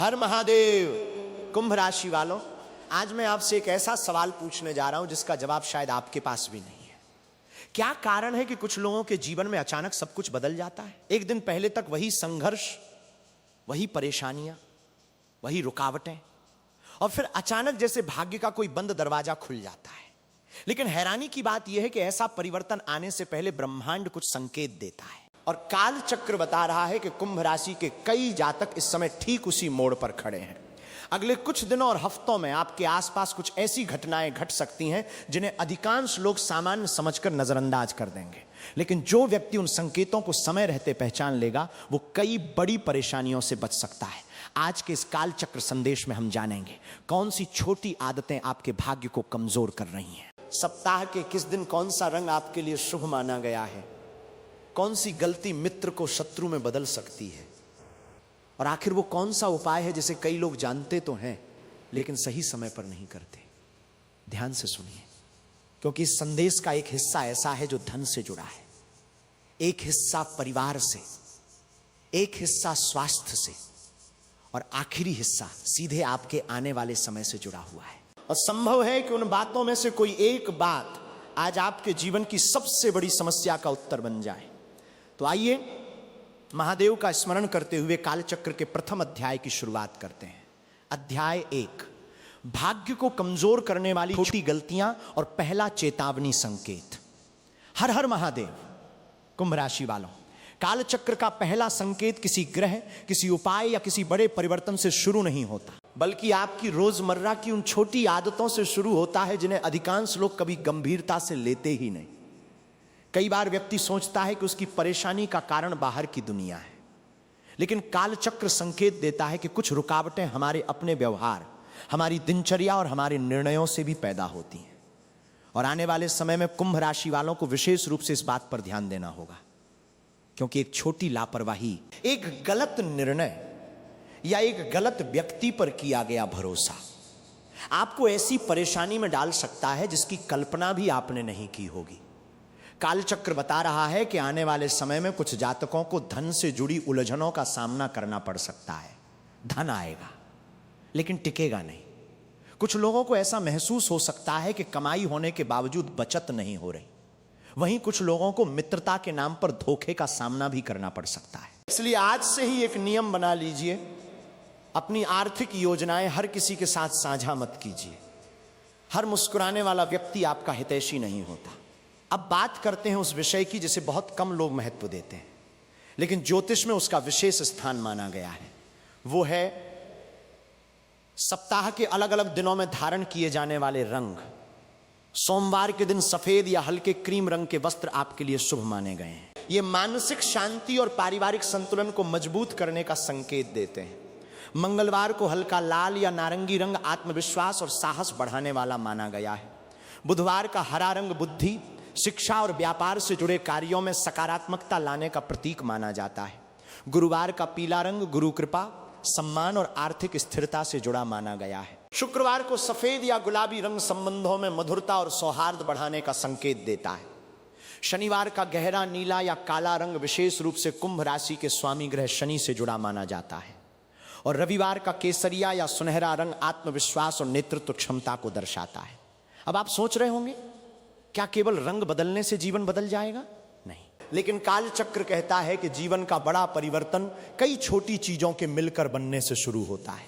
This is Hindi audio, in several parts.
हर महादेव। कुंभ राशि वालों, आज मैं आपसे एक ऐसा सवाल पूछने जा रहा हूं जिसका जवाब शायद आपके पास भी नहीं है। क्या कारण है कि कुछ लोगों के जीवन में अचानक सब कुछ बदल जाता है? एक दिन पहले तक वही संघर्ष, वही परेशानियां, वही रुकावटें, और फिर अचानक जैसे भाग्य का कोई बंद दरवाजा खुल जाता है। लेकिन हैरानी की बात यह है कि ऐसा परिवर्तन आने से पहले ब्रह्मांड कुछ संकेत देता है, और काल चक्र बता रहा है कि कुंभ राशि के कई जातक इस समय ठीक उसी मोड़ पर खड़े हैं। अगले कुछ दिनों और हफ्तों में आपके आसपास कुछ ऐसी घटनाएं घट सकती हैं जिन्हें अधिकांश लोग सामान्य समझकर नजरअंदाज कर देंगे, लेकिन जो व्यक्ति उन संकेतों को समय रहते पहचान लेगा वो कई बड़ी परेशानियों से बच सकता है। आज के इस काल चक्र संदेश में हम जानेंगे कौन सी छोटी आदतें आपके भाग्य को कमजोर कर रही हैं। सप्ताह के किस दिन कौन सा रंग आपके लिए शुभ माना गया है, कौन सी गलती मित्र को शत्रु में बदल सकती है, और आखिर वो कौन सा उपाय है जिसे कई लोग जानते तो हैं लेकिन सही समय पर नहीं करते। ध्यान से सुनिए, क्योंकि इस संदेश का एक हिस्सा ऐसा है जो धन से जुड़ा है, एक हिस्सा परिवार से, एक हिस्सा स्वास्थ्य से, और आखिरी हिस्सा सीधे आपके आने वाले समय से जुड़ा हुआ है। और संभव है कि उन बातों में से कोई एक बात आज आपके जीवन की सबसे बड़ी समस्या का उत्तर बन जाए। तो आइए महादेव का स्मरण करते हुए कालचक्र के प्रथम अध्याय की शुरुआत करते हैं। अध्याय 1, भाग्य को कमजोर करने वाली छोटी गलतियां और पहला चेतावनी संकेत। हर हर महादेव। कुंभ राशि वालों, कालचक्र का पहला संकेत किसी ग्रह, किसी उपाय या किसी बड़े परिवर्तन से शुरू नहीं होता, बल्कि आपकी रोजमर्रा की उन छोटी आदतों से शुरू होता है जिन्हें अधिकांश लोग कभी गंभीरता से लेते ही नहीं। कई बार व्यक्ति सोचता है कि उसकी परेशानी का कारण बाहर की दुनिया है, लेकिन कालचक्र संकेत देता है कि कुछ रुकावटें हमारे अपने व्यवहार, हमारी दिनचर्या और हमारे निर्णयों से भी पैदा होती हैं। और आने वाले समय में कुंभ राशि वालों को विशेष रूप से इस बात पर ध्यान देना होगा, क्योंकि एक छोटी लापरवाही, एक गलत निर्णय या एक गलत व्यक्ति पर किया गया भरोसा आपको ऐसी परेशानी में डाल सकता है जिसकी कल्पना भी आपने नहीं की होगी। कालचक्र बता रहा है कि आने वाले समय में कुछ जातकों को धन से जुड़ी उलझनों का सामना करना पड़ सकता है। धन आएगा लेकिन टिकेगा नहीं। कुछ लोगों को ऐसा महसूस हो सकता है कि कमाई होने के बावजूद बचत नहीं हो रही। वहीं कुछ लोगों को मित्रता के नाम पर धोखे का सामना भी करना पड़ सकता है। इसलिए आज से ही एक नियम बना लीजिए, अपनी आर्थिक योजनाएं हर किसी के साथ साझा मत कीजिए। हर मुस्कुराने वाला व्यक्ति आपका हितैषी नहीं होता। अब बात करते हैं उस विषय की जिसे बहुत कम लोग महत्व देते हैं, लेकिन ज्योतिष में उसका विशेष स्थान माना गया है। वो है सप्ताह के अलग अलग दिनों में धारण किए जाने वाले रंग। सोमवार के दिन सफेद या हल्के क्रीम रंग के वस्त्र आपके लिए शुभ माने गए हैं। ये मानसिक शांति और पारिवारिक संतुलन को मजबूत करने का संकेत देते हैं। मंगलवार को हल्का लाल या नारंगी रंग आत्मविश्वास और साहस बढ़ाने वाला माना गया है। बुधवार का हरा रंग बुद्धि, शिक्षा और व्यापार से जुड़े कार्यों में सकारात्मकता लाने का प्रतीक माना जाता है। गुरुवार का पीला रंग गुरु कृपा, सम्मान और आर्थिक स्थिरता से जुड़ा माना गया है। शुक्रवार को सफेद या गुलाबी रंग संबंधों में मधुरता और सौहार्द बढ़ाने का संकेत देता है। शनिवार का गहरा नीला या काला रंग विशेष रूप से कुंभ राशि के स्वामी ग्रह शनि से जुड़ा माना जाता है। और रविवार का केसरिया या सुनहरा रंग आत्मविश्वास और नेतृत्व क्षमता को दर्शाता है। अब आप सोच रहे होंगे, क्या केवल रंग बदलने से जीवन बदल जाएगा? नहीं, लेकिन कालचक्र कहता है कि जीवन का बड़ा परिवर्तन कई छोटी चीजों के मिलकर बनने से शुरू होता है।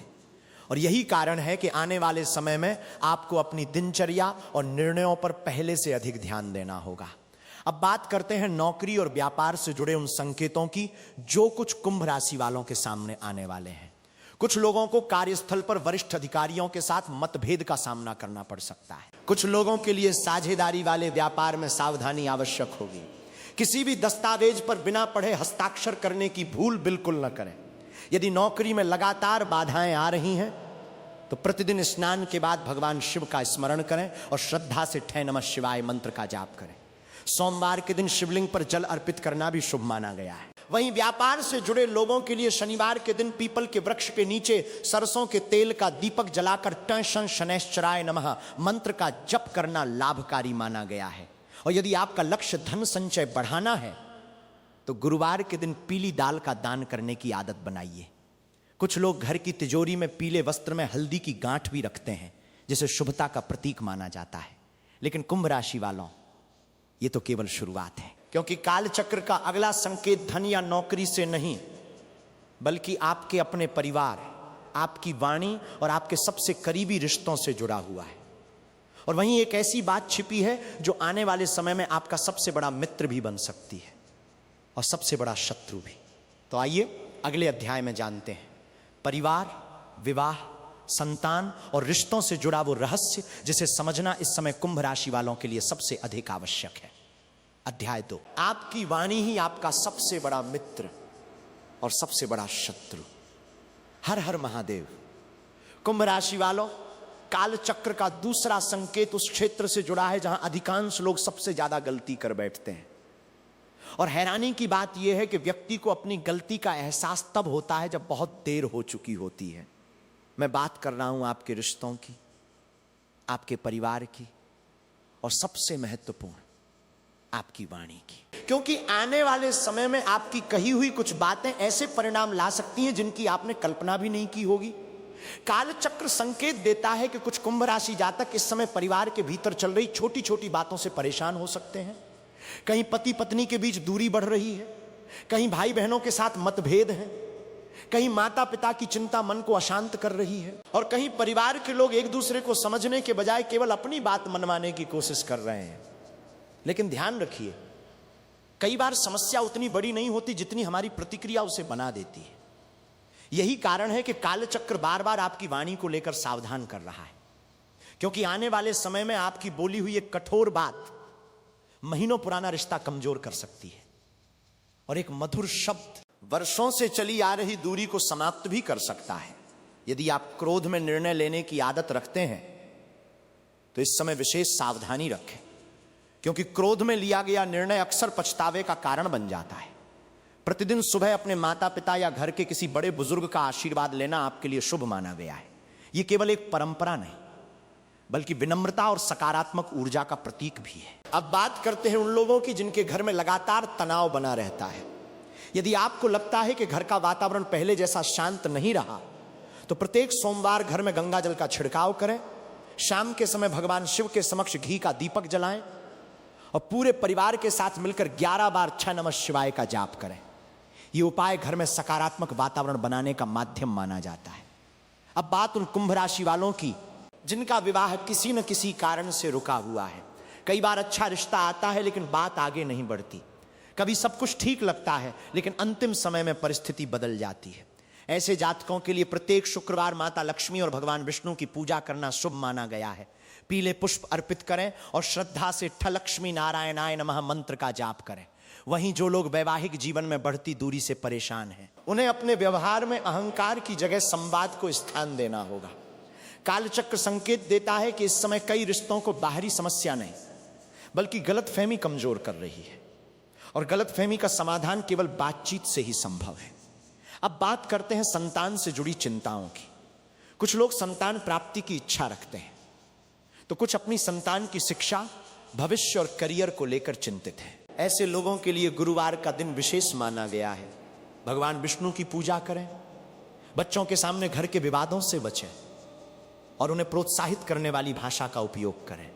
और यही कारण है कि आने वाले समय में आपको अपनी दिनचर्या और निर्णयों पर पहले से अधिक ध्यान देना होगा। अब बात करते हैं नौकरी और व्यापार से जुड़े उन संकेतों की जो कुछ कुंभ राशि वालों के सामने आने वाले हैं। कुछ लोगों को कार्यस्थल पर वरिष्ठ अधिकारियों के साथ मतभेद का सामना करना पड़ सकता है। कुछ लोगों के लिए साझेदारी वाले व्यापार में सावधानी आवश्यक होगी। किसी भी दस्तावेज पर बिना पढ़े हस्ताक्षर करने की भूल बिल्कुल न करें। यदि नौकरी में लगातार बाधाएं आ रही हैं तो प्रतिदिन स्नान के बाद भगवान शिव का स्मरण करें और श्रद्धा से ठे नमः शिवाय मंत्र का जाप करें। सोमवार के दिन शिवलिंग पर जल अर्पित करना भी शुभ माना गया है। वहीं व्यापार से जुड़े लोगों के लिए शनिवार के दिन पीपल के वृक्ष के नीचे सरसों के तेल का दीपक जलाकर टं शं शनैश्चराय नमः मंत्र का जप करना लाभकारी माना गया है। और यदि आपका लक्ष्य धन संचय बढ़ाना है तो गुरुवार के दिन पीली दाल का दान करने की आदत बनाइए। कुछ लोग घर की तिजोरी में पीले वस्त्र में हल्दी की गांठ भी रखते हैं, जिसे शुभता का प्रतीक माना जाता है। लेकिन कुंभ राशि वालों, ये तो केवल शुरुआत है, क्योंकि काल चक्र का अगला संकेत धन या नौकरी से नहीं, बल्कि आपके अपने परिवार, आपकी वाणी और आपके सबसे करीबी रिश्तों से जुड़ा हुआ है। और वहीं एक ऐसी बात छिपी है जो आने वाले समय में आपका सबसे बड़ा मित्र भी बन सकती है और सबसे बड़ा शत्रु भी। तो आइए अगले अध्याय में जानते हैं परिवार, विवाह, संतान और रिश्तों से जुड़ा वो रहस्य जिसे समझना इस समय कुंभ राशि वालों के लिए सबसे अधिक आवश्यक है। अध्याय 2, आपकी वाणी ही आपका सबसे बड़ा मित्र और सबसे बड़ा शत्रु। हर हर महादेव। कुंभ राशि वालों, काल चक्र का दूसरा संकेत उस क्षेत्र से जुड़ा है जहां अधिकांश लोग सबसे ज्यादा गलती कर बैठते हैं। और हैरानी की बात यह है कि व्यक्ति को अपनी गलती का एहसास तब होता है जब बहुत देर हो चुकी होती है। मैं बात कर रहा हूं आपके रिश्तों की, आपके परिवार की और सबसे महत्वपूर्ण आपकी वाणी की। क्योंकि आने वाले समय में आपकी कही हुई कुछ बातें ऐसे परिणाम ला सकती हैं जिनकी आपने कल्पना भी नहीं की होगी। काल चक्र संकेत देता है कि कुछ कुंभ राशि जातक इस समय परिवार के भीतर चल रही छोटी छोटी बातों से परेशान हो सकते हैं। कहीं पति पत्नी के बीच दूरी बढ़ रही है, कहीं भाई बहनों के साथ मतभेद हैं, कहीं माता पिता की चिंता मन को अशांत कर रही है, और कहीं परिवार के लोग एक दूसरे को समझने के बजाय केवल अपनी बात मनवाने की कोशिश कर रहे हैं। लेकिन ध्यान रखिए, कई बार समस्या उतनी बड़ी नहीं होती जितनी हमारी प्रतिक्रिया उसे बना देती है। यही कारण है कि कालचक्र बार बार आपकी वाणी को लेकर सावधान कर रहा है, क्योंकि आने वाले समय में आपकी बोली हुई एक कठोर बात महीनों पुराना रिश्ता कमजोर कर सकती है, और एक मधुर शब्द वर्षों से चली आ रही दूरी को समाप्त भी कर सकता है। यदि आप क्रोध में निर्णय लेने की आदत रखते हैं तो इस समय विशेष सावधानी रखें, क्योंकि क्रोध में लिया गया निर्णय अक्सर पछतावे का कारण बन जाता है। प्रतिदिन सुबह अपने माता पिता या घर के किसी बड़े बुजुर्ग का आशीर्वाद लेना आपके लिए शुभ माना गया है। यह केवल एक परंपरा नहीं, बल्कि विनम्रता और सकारात्मक ऊर्जा का प्रतीक भी है। अब बात करते हैं उन लोगों की जिनके घर में लगातार तनाव बना रहता है। यदि आपको लगता है कि घर का वातावरण पहले जैसा शांत नहीं रहा, तो प्रत्येक सोमवार घर में गंगा जल का छिड़काव करें, शाम के समय भगवान शिव के समक्ष घी का दीपक जलाएं और पूरे परिवार के साथ मिलकर 11 बार 6 नमः शिवाय का जाप करें। यह उपाय घर में सकारात्मक वातावरण बनाने का माध्यम माना जाता है। अब बात उन कुंभ राशि वालों की जिनका विवाह किसी न किसी कारण से रुका हुआ है। कई बार अच्छा रिश्ता आता है लेकिन बात आगे नहीं बढ़ती। कभी सब कुछ ठीक लगता है लेकिन अंतिम समय में परिस्थिति बदल जाती है। ऐसे जातकों के लिए प्रत्येक शुक्रवार माता लक्ष्मी और भगवान विष्णु की पूजा करना शुभ माना गया है। पीले पुष्प अर्पित करें और श्रद्धा से ठ लक्ष्मी नारायणाय नमः मंत्र का जाप करें। वहीं जो लोग वैवाहिक जीवन में बढ़ती दूरी से परेशान हैं, उन्हें अपने व्यवहार में अहंकार की जगह संवाद को स्थान देना होगा। कालचक्र संकेत देता है कि इस समय कई रिश्तों को बाहरी समस्या नहीं, बल्कि गलतफहमी कमजोर कर रही है, और गलतफहमी का समाधान केवल बातचीत से ही संभव है। अब बात करते हैं संतान से जुड़ी चिंताओं की। कुछ लोग संतान प्राप्ति की इच्छा रखते हैं, तो कुछ अपनी संतान की शिक्षा, भविष्य और करियर को लेकर चिंतित हैं। ऐसे लोगों के लिए गुरुवार का दिन विशेष माना गया है। भगवान विष्णु की पूजा करें, बच्चों के सामने घर के विवादों से बचें और उन्हें प्रोत्साहित करने वाली भाषा का उपयोग करें,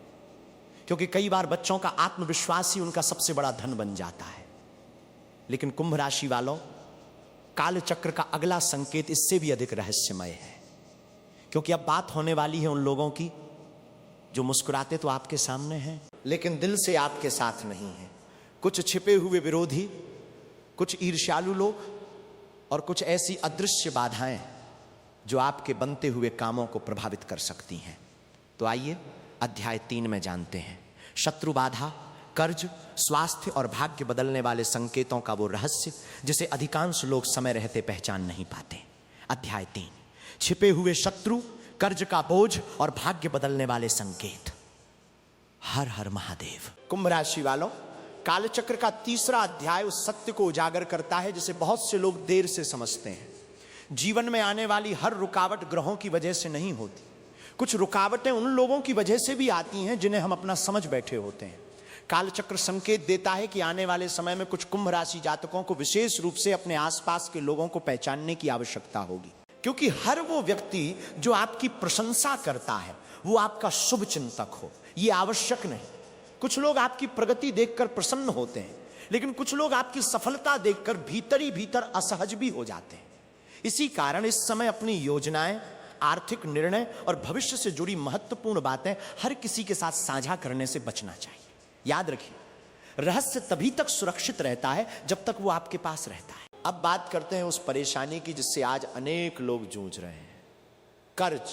क्योंकि कई बार बच्चों का आत्मविश्वास ही उनका सबसे बड़ा धन बन जाता है। लेकिन कुंभ राशि वालों, काल चक्र का अगला संकेत इससे भी अधिक रहस्यमय है, क्योंकि अब बात होने वाली है उन लोगों की जो मुस्कुराते तो आपके सामने हैं लेकिन दिल से आपके साथ नहीं है। कुछ छिपे हुए विरोधी, कुछ ईर्ष्यालु लोग और कुछ ऐसी अदृश्य बाधाएं जो आपके बनते हुए कामों को प्रभावित कर सकती हैं। तो आइए अध्याय 3 में जानते हैं शत्रु बाधा, कर्ज, स्वास्थ्य और भाग्य बदलने वाले संकेतों का वो रहस्य जिसे अधिकांश लोग समय रहते पहचान नहीं पाते। अध्याय 3, छिपे हुए शत्रु, कर्ज का बोझ और भाग्य बदलने वाले संकेत। हर हर महादेव। कुंभ राशि वालों, कालचक्र का तीसरा अध्याय उस सत्य को उजागर करता है जिसे बहुत से लोग देर से समझते हैं। जीवन में आने वाली हर रुकावट ग्रहों की वजह से नहीं होती। कुछ रुकावटें उन लोगों की वजह से भी आती हैं जिन्हें हम अपना समझ बैठे होते हैं। कालचक्र संकेत देता है कि आने वाले समय में कुछ कुंभ राशि जातकों को विशेष रूप से अपने आसपास के लोगों को पहचानने की आवश्यकता होगी, क्योंकि हर वो व्यक्ति जो आपकी प्रशंसा करता है वो आपका शुभ चिंतक हो, ये आवश्यक नहीं। कुछ लोग आपकी प्रगति देखकर प्रसन्न होते हैं, लेकिन कुछ लोग आपकी सफलता देखकर भीतर ही भीतर असहज भी हो जाते हैं। इसी कारण इस समय अपनी योजनाएं, आर्थिक निर्णय और भविष्य से जुड़ी महत्वपूर्ण बातें हर किसी के साथ साझा करने से बचना चाहिए। याद रखिए, रहस्य तभी तक सुरक्षित रहता है जब तक वो आपके पास रहता है। अब बात करते हैं उस परेशानी की जिससे आज अनेक लोग जूझ रहे हैं, कर्ज।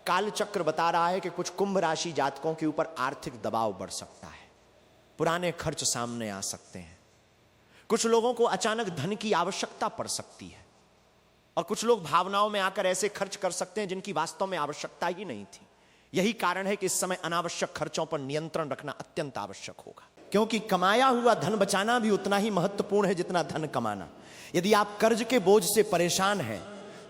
कालचक्र बता रहा है कि कुछ कुंभ राशि जातकों के ऊपर आर्थिक दबाव बढ़ सकता है, पुराने खर्च सामने आ सकते हैं, कुछ लोगों को अचानक धन की आवश्यकता पड़ सकती है, और कुछ लोग भावनाओं में आकर ऐसे खर्च कर सकते हैं जिनकी वास्तव में आवश्यकता ही नहीं थी। यही कारण है कि इस समय अनावश्यक खर्चों पर नियंत्रण रखना अत्यंत आवश्यक होगा, क्योंकि कमाया हुआ धन बचाना भी उतना ही महत्वपूर्ण है जितना धन कमाना। यदि आप कर्ज के बोझ से परेशान हैं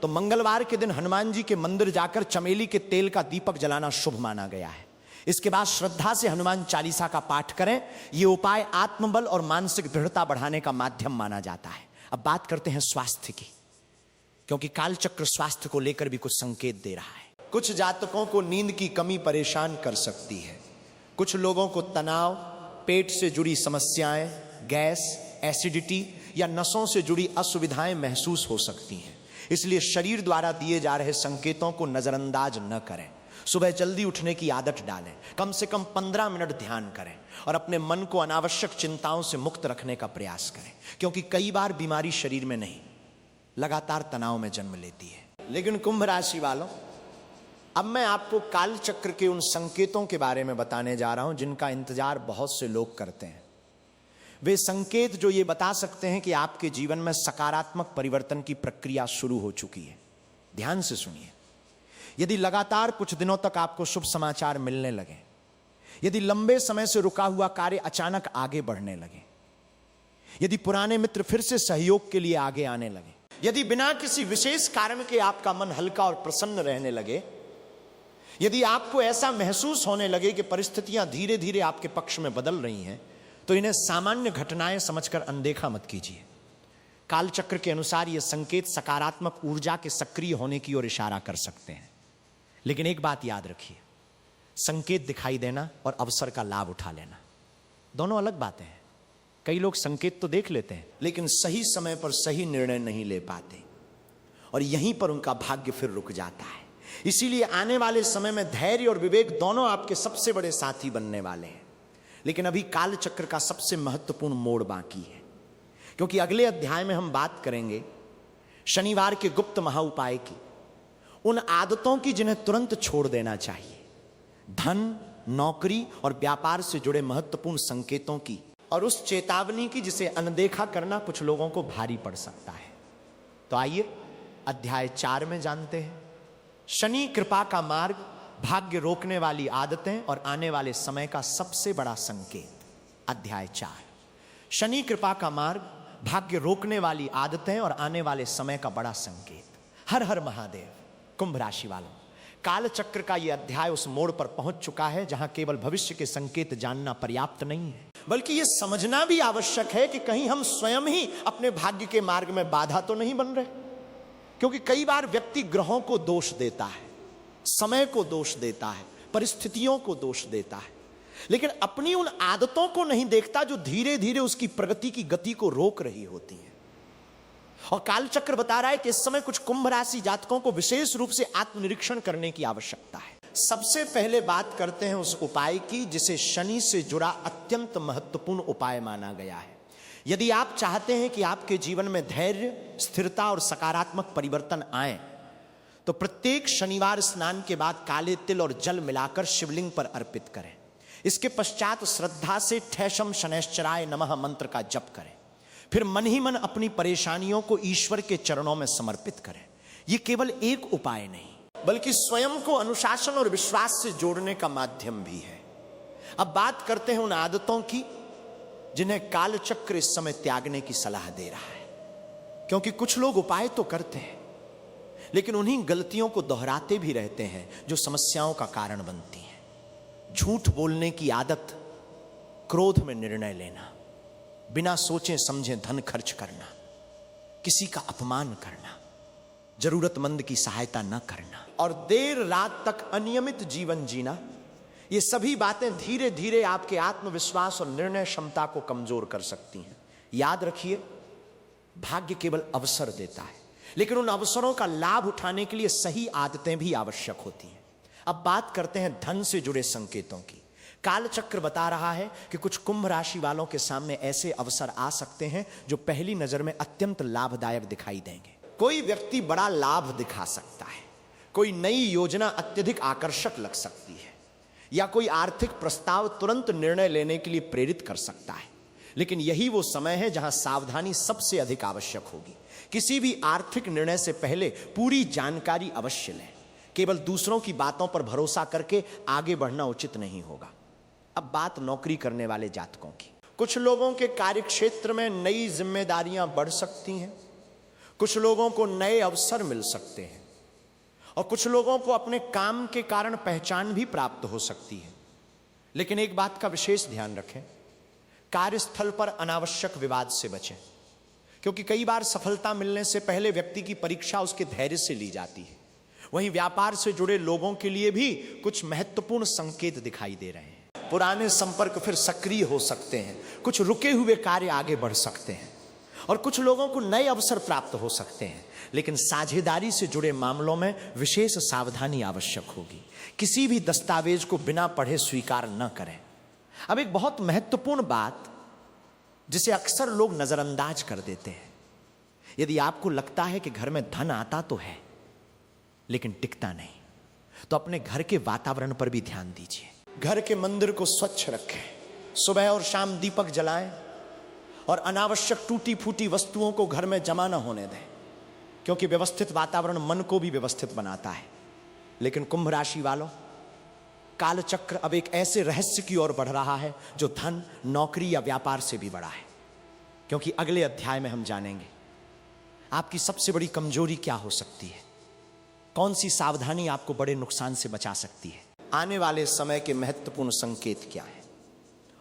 तो मंगलवार के दिन हनुमान जी के मंदिर जाकर चमेली के तेल का दीपक जलाना शुभ माना गया है। इसके बाद श्रद्धा से हनुमान चालीसा का पाठ करें। यह उपाय आत्मबल और मानसिक दृढ़ता बढ़ाने का माध्यम माना जाता है। अब बात करते हैं स्वास्थ्य की, क्योंकि कालचक्र स्वास्थ्य को लेकर भी कुछ संकेत दे रहा है। कुछ जातकों को नींद की कमी परेशान कर सकती है, कुछ लोगों को तनाव, पेट से जुड़ी समस्याएं, गैस, एसिडिटी या नसों से जुड़ी असुविधाएं महसूस हो सकती हैं। इसलिए शरीर द्वारा दिए जा रहे संकेतों को नजरअंदाज न करें। सुबह जल्दी उठने की आदत डालें, कम से कम 15 मिनट ध्यान करें और अपने मन को अनावश्यक चिंताओं से मुक्त रखने का प्रयास करें, क्योंकि कई बार बीमारी शरीर में नहीं, लगातार तनाव में जन्म लेती है। लेकिन कुंभ राशि वालों, अब मैं आपको कालचक्र के उन संकेतों के बारे में बताने जा रहा हूं जिनका इंतजार बहुत से लोग करते हैं। वे संकेत जो ये बता सकते हैं कि आपके जीवन में सकारात्मक परिवर्तन की प्रक्रिया शुरू हो चुकी है। ध्यान से सुनिए। यदि लगातार कुछ दिनों तक आपको शुभ समाचार मिलने लगे, यदि लंबे समय से रुका हुआ कार्य अचानक आगे बढ़ने लगे, यदि पुराने मित्र फिर से सहयोग के लिए आगे आने लगे, यदि बिना किसी विशेष कारण के आपका मन हल्का और प्रसन्न रहने लगे, यदि आपको ऐसा महसूस होने लगे कि परिस्थितियां धीरे धीरे आपके पक्ष में बदल रही हैं, तो इन्हें सामान्य घटनाएं समझकर अनदेखा मत कीजिए। कालचक्र के अनुसार ये संकेत सकारात्मक ऊर्जा के सक्रिय होने की ओर इशारा कर सकते हैं। लेकिन एक बात याद रखिए, संकेत दिखाई देना और अवसर का लाभ उठा लेना दोनों अलग बातें हैं। कई लोग संकेत तो देख लेते हैं, लेकिन सही समय पर सही निर्णय नहीं ले पाते, और यहीं पर उनका भाग्य फिर रुक जाता है। इसीलिए आने वाले समय में धैर्य और विवेक दोनों आपके सबसे बड़े साथी बनने वाले हैं। लेकिन अभी कालचक्र का सबसे महत्वपूर्ण मोड़ बाकी है, क्योंकि अगले अध्याय में हम बात करेंगे शनिवार के गुप्त महाउपाय की, उन आदतों की जिन्हें तुरंत छोड़ देना चाहिए, धन, नौकरी और व्यापार से जुड़े महत्वपूर्ण संकेतों की, और उस चेतावनी की जिसे अनदेखा करना कुछ लोगों को भारी पड़ सकता है। तो आइए अध्याय 4 में जानते हैं शनि कृपा का मार्ग, भाग्य रोकने वाली आदतें और आने वाले समय का सबसे बड़ा संकेत। अध्याय 4, शनि कृपा का मार्ग, भाग्य रोकने वाली आदतें और आने वाले समय का बड़ा संकेत। हर हर महादेव। कुंभ राशि वालों, कालचक्र का यह अध्याय उस मोड़ पर पहुंच चुका है जहां केवल भविष्य के संकेत जानना पर्याप्त नहीं है, बल्कि यह समझना भी आवश्यक है कि कहीं हम स्वयं ही अपने भाग्य के मार्ग में बाधा तो नहीं बन रहे। क्योंकि कई बार व्यक्ति ग्रहों को दोष देता है, समय को दोष देता है, परिस्थितियों को दोष देता है, लेकिन अपनी उन आदतों को नहीं देखता जो धीरे धीरे उसकी प्रगति की गति को रोक रही होती हैं। और कालचक्र बता रहा है कि इस समय कुछ कुंभ राशि जातकों को विशेष रूप से आत्मनिरीक्षण करने की आवश्यकता है। सबसे पहले बात करते हैं उस उपाय की जिसे शनि से जुड़ा अत्यंत महत्वपूर्ण उपाय माना गया है। यदि आप चाहते हैं कि आपके जीवन में धैर्य, स्थिरता और सकारात्मक परिवर्तन आए, तो प्रत्येक शनिवार स्नान के बाद काले तिल और जल मिलाकर शिवलिंग पर अर्पित करें। इसके पश्चात श्रद्धा से ठैशम शनैश्चराय नमः मंत्र का जप करें। फिर मन ही मन अपनी परेशानियों को ईश्वर के चरणों में समर्पित करें। यह केवल एक उपाय नहीं, बल्कि स्वयं को अनुशासन और विश्वास से जोड़ने का माध्यम भी है। अब बात करते हैं उन आदतों की जिन्हें कालचक्र इस समय त्यागने की सलाह दे रहा है। क्योंकि कुछ लोग उपाय तो करते हैं, लेकिन उन्हीं गलतियों को दोहराते भी रहते हैं जो समस्याओं का कारण बनती हैं। झूठ बोलने की आदत, क्रोध में निर्णय लेना, बिना सोचे समझे धन खर्च करना, किसी का अपमान करना, जरूरतमंद की सहायता न करना और देर रात तक अनियमित जीवन जीना, ये सभी बातें धीरे धीरे आपके आत्मविश्वास और निर्णय क्षमता को कमजोर कर सकती हैं। याद रखिए, भाग्य केवल अवसर देता है, लेकिन उन अवसरों का लाभ उठाने के लिए सही आदतें भी आवश्यक होती हैं। अब बात करते हैं धन से जुड़े संकेतों की। कालचक्र बता रहा है कि कुछ कुंभ राशि वालों के सामने ऐसे अवसर आ सकते हैं जो पहली नजर में अत्यंत लाभदायक दिखाई देंगे। कोई व्यक्ति बड़ा लाभ दिखा सकता है, कोई नई योजना अत्यधिक आकर्षक लग सकती है, या कोई आर्थिक प्रस्ताव तुरंत निर्णय लेने के लिए प्रेरित कर सकता है। लेकिन यही वो समय है जहां सावधानी सबसे अधिक आवश्यक होगी। किसी भी आर्थिक निर्णय से पहले पूरी जानकारी अवश्य लें। केवल दूसरों की बातों पर भरोसा करके आगे बढ़ना उचित नहीं होगा। अब बात नौकरी करने वाले जातकों की। कुछ लोगों के कार्यक्षेत्र में नई जिम्मेदारियां बढ़ सकती हैं, कुछ लोगों को नए अवसर मिल सकते हैं, और कुछ लोगों को अपने काम के कारण पहचान भी प्राप्त हो सकती है। लेकिन एक बात का विशेष ध्यान रखें, कार्यस्थल पर अनावश्यक विवाद से बचें, क्योंकि कई बार सफलता मिलने से पहले व्यक्ति की परीक्षा उसके धैर्य से ली जाती है। वहीं व्यापार से जुड़े लोगों के लिए भी कुछ महत्वपूर्ण संकेत दिखाई दे रहे हैं। पुराने संपर्क फिर सक्रिय हो सकते हैं, कुछ रुके हुए कार्य आगे बढ़ सकते हैं, और कुछ लोगों को नए अवसर प्राप्त हो सकते हैं। लेकिन साझेदारी से जुड़े मामलों में विशेष सावधानी आवश्यक होगी। किसी भी दस्तावेज को बिना पढ़े स्वीकार न करें। अब एक बहुत महत्वपूर्ण बात जिसे अक्सर लोग नजरअंदाज कर देते हैं, यदि आपको लगता है कि घर में धन आता तो है लेकिन टिकता नहीं, तो अपने घर के वातावरण पर भी ध्यान दीजिए। घर के मंदिर को स्वच्छ रखें, सुबह और शाम दीपक जलाएं, और अनावश्यक टूटी फूटी वस्तुओं को घर में जमा न होने दें, क्योंकि व्यवस्थित वातावरण मन को भी व्यवस्थित बनाता है। लेकिन कुंभ राशि वालों, कालचक्र अब एक ऐसे रहस्य की ओर बढ़ रहा है जो धन, नौकरी या व्यापार से भी बड़ा है। क्योंकि अगले अध्याय में हम जानेंगे आपकी सबसे बड़ी कमजोरी क्या हो सकती है, कौन सी सावधानी आपको बड़े नुकसान से बचा सकती है, आने वाले समय के महत्वपूर्ण संकेत क्या है,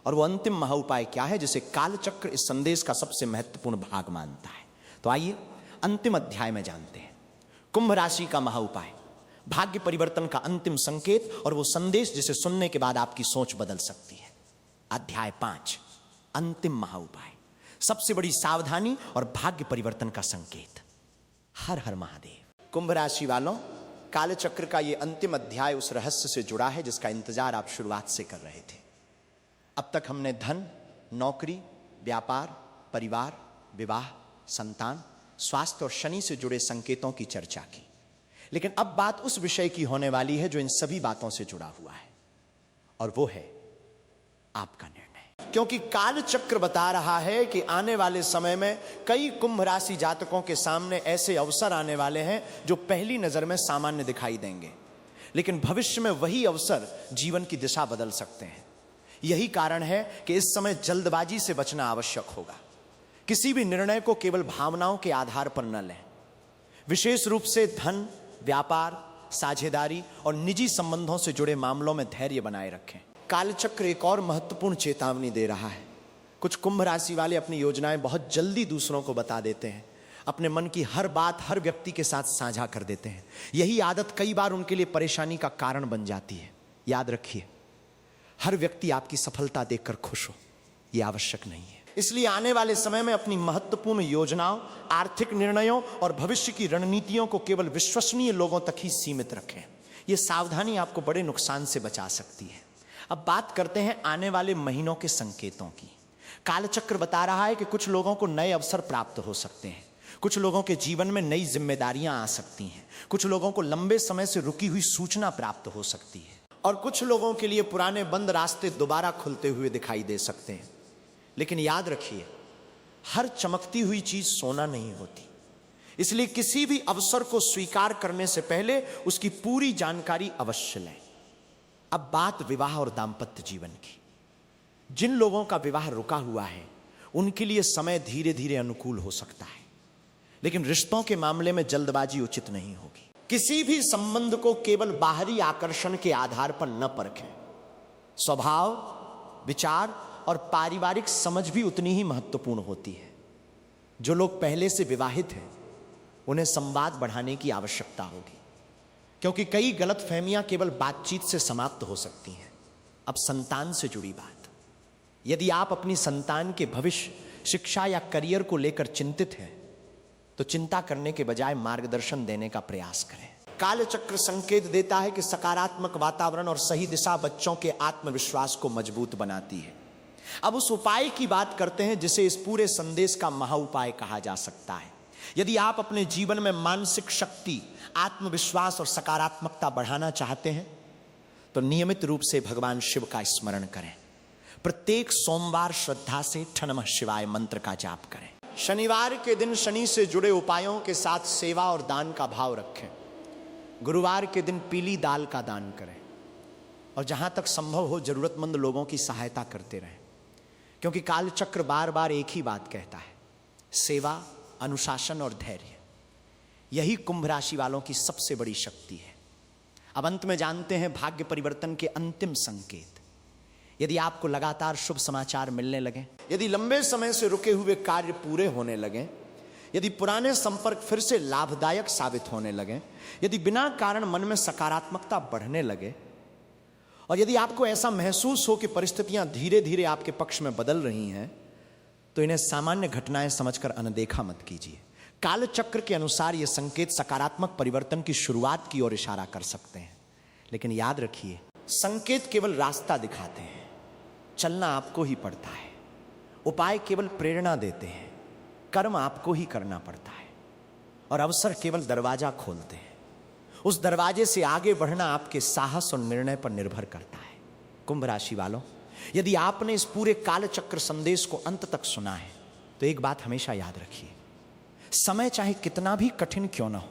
और वो अंतिम महाउपाय क्या है जिसे कालचक्र इस संदेश का सबसे महत्वपूर्ण भाग मानता है। तो आइए अंतिम अध्याय में जानते हैं कुंभ राशि का महाउपाय, भाग्य परिवर्तन का अंतिम संकेत, और वो संदेश जिसे सुनने के बाद आपकी सोच बदल सकती है। अध्याय 5, अंतिम महाउपाय, सबसे बड़ी सावधानी और भाग्य परिवर्तन का संकेत। हर हर महादेव। कुंभ राशि वालों, कालचक्र का ये अंतिम अध्याय उस रहस्य से जुड़ा है जिसका इंतजार आप शुरुआत से कर रहे थे। अब तक हमने धन, नौकरी, व्यापार, परिवार, विवाह, संतान, स्वास्थ्य और शनि से जुड़े संकेतों की चर्चा की। लेकिन अब बात उस विषय की होने वाली है जो इन सभी बातों से जुड़ा हुआ है, और वो है आपका निर्णय। क्योंकि कालचक्र बता रहा है कि आने वाले समय में कई कुंभ राशि जातकों के सामने ऐसे अवसर आने वाले हैं जो पहली नजर में सामान्य दिखाई देंगे, लेकिन भविष्य में वही अवसर जीवन की दिशा बदल सकते हैं। यही कारण है कि इस समय जल्दबाजी से बचना आवश्यक होगा। किसी भी निर्णय को केवल भावनाओं के आधार पर न लें। विशेष रूप से धन, व्यापार, साझेदारी और निजी संबंधों से जुड़े मामलों में धैर्य बनाए रखें। कालचक्र एक और महत्वपूर्ण चेतावनी दे रहा है। कुछ कुंभ राशि वाले अपनी योजनाएं बहुत जल्दी दूसरों को बता देते हैं, अपने मन की हर बात हर व्यक्ति के साथ साझा कर देते हैं। यही आदत कई बार उनके लिए परेशानी का कारण बन जाती है। याद रखिए, हर व्यक्ति आपकी सफलता देखकर खुश हो, यह आवश्यक नहीं है। इसलिए आने वाले समय में अपनी महत्वपूर्ण योजनाओं, आर्थिक निर्णयों और भविष्य की रणनीतियों को केवल विश्वसनीय लोगों तक ही सीमित रखें। यह सावधानी आपको बड़े नुकसान से बचा सकती है। अब बात करते हैं आने वाले महीनों के संकेतों की। कालचक्र बता रहा है कि कुछ लोगों को नए अवसर प्राप्त हो सकते हैं, कुछ लोगों के जीवन में नई जिम्मेदारियां आ सकती हैं, कुछ लोगों को लंबे समय से रुकी हुई सूचना प्राप्त हो सकती है, और कुछ लोगों के लिए पुराने बंद रास्ते दोबारा खुलते हुए दिखाई दे सकते हैं। लेकिन याद रखिए, हर चमकती हुई चीज सोना नहीं होती, इसलिए किसी भी अवसर को स्वीकार करने से पहले उसकी पूरी जानकारी अवश्य लें। अब बात विवाह और दाम्पत्य जीवन की। जिन लोगों का विवाह रुका हुआ है उनके लिए समय धीरे धीरे अनुकूल हो सकता है, लेकिन रिश्तों के मामले में जल्दबाजी उचित नहीं होगी। किसी भी संबंध को केवल बाहरी आकर्षण के आधार पर न परखें। स्वभाव, विचार और पारिवारिक समझ भी उतनी ही महत्वपूर्ण होती है। जो लोग पहले से विवाहित हैं उन्हें संवाद बढ़ाने की आवश्यकता होगी, क्योंकि कई गलतफहमियां केवल बातचीत से समाप्त हो सकती हैं। अब संतान से जुड़ी बात, यदि आप अपनी संतान के भविष्य, शिक्षा या करियर को लेकर चिंतित हैं, तो चिंता करने के बजाय मार्गदर्शन देने का प्रयास करें। कालचक्र संकेत देता है कि सकारात्मक वातावरण और सही दिशा बच्चों के आत्मविश्वास को मजबूत बनाती है। अब उस उपाय की बात करते हैं जिसे इस पूरे संदेश का महाउपाय कहा जा सकता है। यदि आप अपने जीवन में मानसिक शक्ति, आत्मविश्वास और सकारात्मकता बढ़ाना चाहते हैं, तो नियमित रूप से भगवान शिव का स्मरण करें। प्रत्येक सोमवार श्रद्धा से ठन नमः शिवाय मंत्र का जाप करें। शनिवार के दिन शनि से जुड़े उपायों के साथ सेवा और दान का भाव रखें। गुरुवार के दिन पीली दाल का दान करें और जहां तक संभव हो जरूरतमंद लोगों की सहायता करते रहें, क्योंकि कालचक्र बार बार एक ही बात कहता है, सेवा, अनुशासन और धैर्य। यही कुंभ राशि वालों की सबसे बड़ी शक्ति है। अब अंत में जानते हैं भाग्य परिवर्तन के अंतिम संकेत। यदि आपको लगातार शुभ समाचार मिलने लगे, यदि लंबे समय से रुके हुए कार्य पूरे होने लगे, यदि पुराने संपर्क फिर से लाभदायक साबित होने लगे, यदि बिना कारण मन में सकारात्मकता बढ़ने लगे, और यदि आपको ऐसा महसूस हो कि परिस्थितियां धीरे धीरे आपके पक्ष में बदल रही हैं, तो इन्हें सामान्य घटनाएं समझकर अनदेखा मत कीजिए। कालचक्र के अनुसार ये संकेत सकारात्मक परिवर्तन की शुरुआत की ओर इशारा कर सकते हैं। लेकिन याद रखिए, संकेत केवल रास्ता दिखाते हैं, चलना आपको ही पड़ता है। उपाय केवल प्रेरणा देते हैं, कर्म आपको ही करना पड़ता है। और अवसर केवल दरवाजा खोलते हैं, उस दरवाजे से आगे बढ़ना आपके साहस और निर्णय पर निर्भर करता है। कुंभ राशि वालों, यदि आपने इस पूरे कालचक्र संदेश को अंत तक सुना है, तो एक बात हमेशा याद रखिए, समय चाहे कितना भी कठिन क्यों ना हो,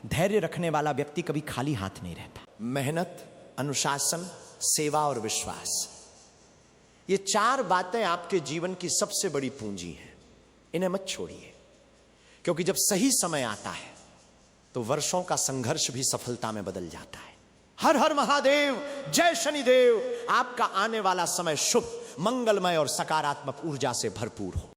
धैर्य रखने वाला व्यक्ति कभी खाली हाथ नहीं रहता। मेहनत, अनुशासन, सेवा और विश्वास, ये 4 बातें आपके जीवन की सबसे बड़ी पूंजी हैं। इन्हें मत छोड़िए, क्योंकि जब सही समय आता है तो वर्षों का संघर्ष भी सफलता में बदल जाता है। हर हर महादेव, जय शनिदेव। आपका आने वाला समय शुभ, मंगलमय और सकारात्मक ऊर्जा से भरपूर हो।